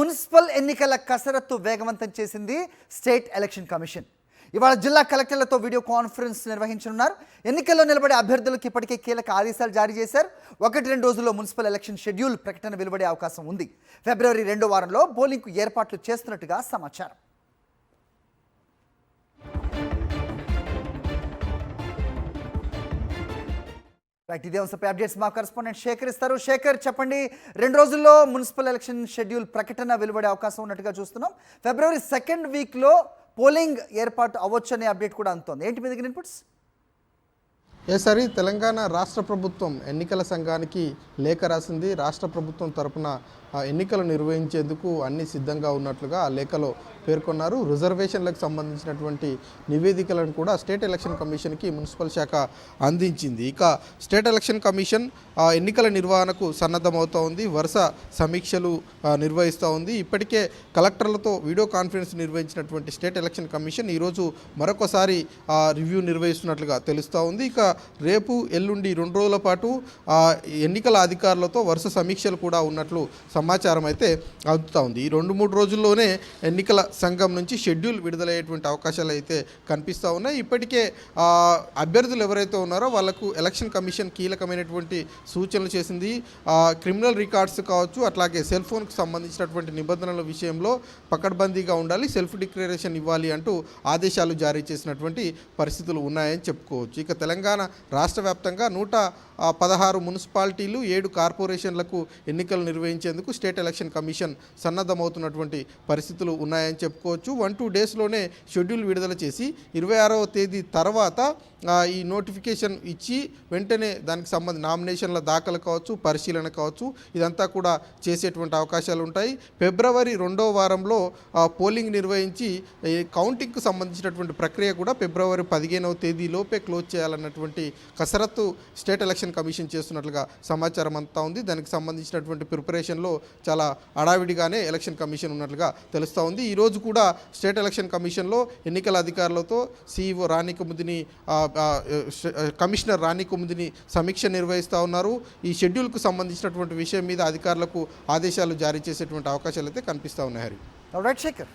Municipal ఎన్నికల కసరత్తు వేగవంతం చేసింది స్టేట్ ఎలక్షన్ కమిషన్. ఇవాళ జిల్లా కలెక్టర్లతో వీడియో కాన్ఫరెన్స్ నిర్వహించనున్నారు. ఎన్నికల్లో నిలబడే అభ్యర్థులకు ఇప్పటికే కీలక ఆదేశాలు జారీ చేశారు. 1-2 రోజుల్లో మున్సిపల్ ఎలక్షన్ షెడ్యూల్ ప్రకటన వెలువడే అవకాశం ఉంది. ఫిబ్రవరి 2వ వారంలో పోలింగ్కు ఏర్పాట్లు చేస్తున్నట్టుగా సమాచారం. రైట్, ఇదే అంశంపై అప్డేట్స్ మా కరెస్పాండెంట్ శేఖర్ ఇస్తారు. శేఖర్, చెప్పండి, 2 రోజుల్లో మున్సిపల్ ఎలక్షన్ షెడ్యూల్ ప్రకటన వెలువడే అవకాశం ఉన్నట్టుగా చూస్తున్నాం. ఫిబ్రవరి 2nd వీక్లో పోలింగ్ ఏర్పాటు అవ్వచ్చనే అప్డేట్ కూడా అందుతోంది. ఏంటి మీ దగ్గర ఇన్పుట్స్? ఏసారి తెలంగాణ రాష్ట్ర ప్రభుత్వం ఎన్నికల సంఘానికి లేఖ రాసింది. రాష్ట్ర ప్రభుత్వం తరపున ఎన్నికలు నిర్వహించేందుకు అన్ని సిద్ధంగా ఉన్నట్లుగా ఆ లేఖలో పేర్కొన్నారు. రిజర్వేషన్లకు సంబంధించినటువంటి నివేదికలను కూడా స్టేట్ ఎలక్షన్ కమిషన్కి మున్సిపల్ శాఖ అందించింది. ఇక స్టేట్ ఎలక్షన్ కమిషన్ ఎన్నికల నిర్వహణకు సన్నద్ధమవుతూ ఉంది. వరుస సమీక్షలు నిర్వహిస్తూ ఉంది. ఇప్పటికే కలెక్టర్లతో వీడియో కాన్ఫరెన్స్ నిర్వహించినటువంటి స్టేట్ ఎలక్షన్ కమిషన్ ఈరోజు మరొకసారి రివ్యూ నిర్వహిస్తున్నట్లుగా తెలుస్తూ ఉంది. ఇక రేపు ఎల్లుండి 2 రోజుల పాటు ఎన్నికల అధికారులతో వరుస సమీక్షలు కూడా ఉన్నట్లు సమాచారం అయితే అందుతూ ఉంది. ఈ 2-3 రోజుల్లోనే ఎన్నికల సంఘం నుంచి షెడ్యూల్ విడుదలయ్యేటువంటి అవకాశాలు అయితే కనిపిస్తూ ఉన్నాయి. ఇప్పటికే అభ్యర్థులు ఎవరైతే ఉన్నారో వాళ్లకు ఎలక్షన్ కమిషన్ కీలకమైనటువంటి సూచనలు చేసింది. క్రిమినల్ రికార్డ్స్ కావచ్చు, అట్లాగే సెల్ ఫోన్కి సంబంధించినటువంటి నిబంధనల విషయంలో పకడ్బందీగా ఉండాలి, సెల్ఫ్ డిక్లరేషన్ ఇవ్వాలి అంటూ ఆదేశాలు జారీ చేసినటువంటి పరిస్థితులు ఉన్నాయని చెప్పుకోవచ్చు. ఇక తెలంగాణ రాష్ట్ర వ్యాప్తంగా 116 మున్సిపాలిటీలు, 7 కార్పొరేషన్లకు ఎన్నికలు నిర్వహించేందుకు స్టేట్ ఎలక్షన్ కమిషన్ సన్నద్ధమవుతున్నటువంటి పరిస్థితులు ఉన్నాయని చెప్పుకోవచ్చు. 1-2 డేస్లోనే షెడ్యూల్ విడుదల చేసి 26వ తేదీ తర్వాత ఈ నోటిఫికేషన్ ఇచ్చి వెంటనే దానికి సంబంధించి నామినేషన్ల దాఖలు కావచ్చు, పరిశీలన కావచ్చు, ఇదంతా కూడా చేసేటువంటి అవకాశాలు ఉంటాయి. ఫిబ్రవరి 2వ వారంలో పోలింగ్ నిర్వహించి కౌంటింగ్కు సంబంధించినటువంటి ప్రక్రియ కూడా ఫిబ్రవరి 15వ తేదీలోపే క్లోజ్ చేయాలన్నటువంటి కసరత్తు స్టేట్ ఎలక్షన్ కమిషన్ చేస్తున్నట్లుగా సమాచారం అంతా ఉంది. దానికి సంబంధించినటువంటి ప్రిపరేషన్లో చాలా హడావిడిగానే ఎలక్షన్ కమిషన్ ఉన్నట్లుగా తెలుస్తూ ఉంది. ఈరోజు కూడా స్టేట్ ఎలక్షన్ కమిషన్లో ఎన్నికల అధికారులతో సిఇఓ రాణి కుముదిని, కమిషనర్ రాణి కుముదిని సమీక్ష నిర్వహిస్తూ ఉన్నారు. ఈ షెడ్యూల్కు సంబంధించినటువంటి విషయం మీద అధికారులకు ఆదేశాలు జారీ చేసేటువంటి అవకాశాలు అయితే కనిపిస్తూ ఉన్నాయి. రైట్ శేఖర్.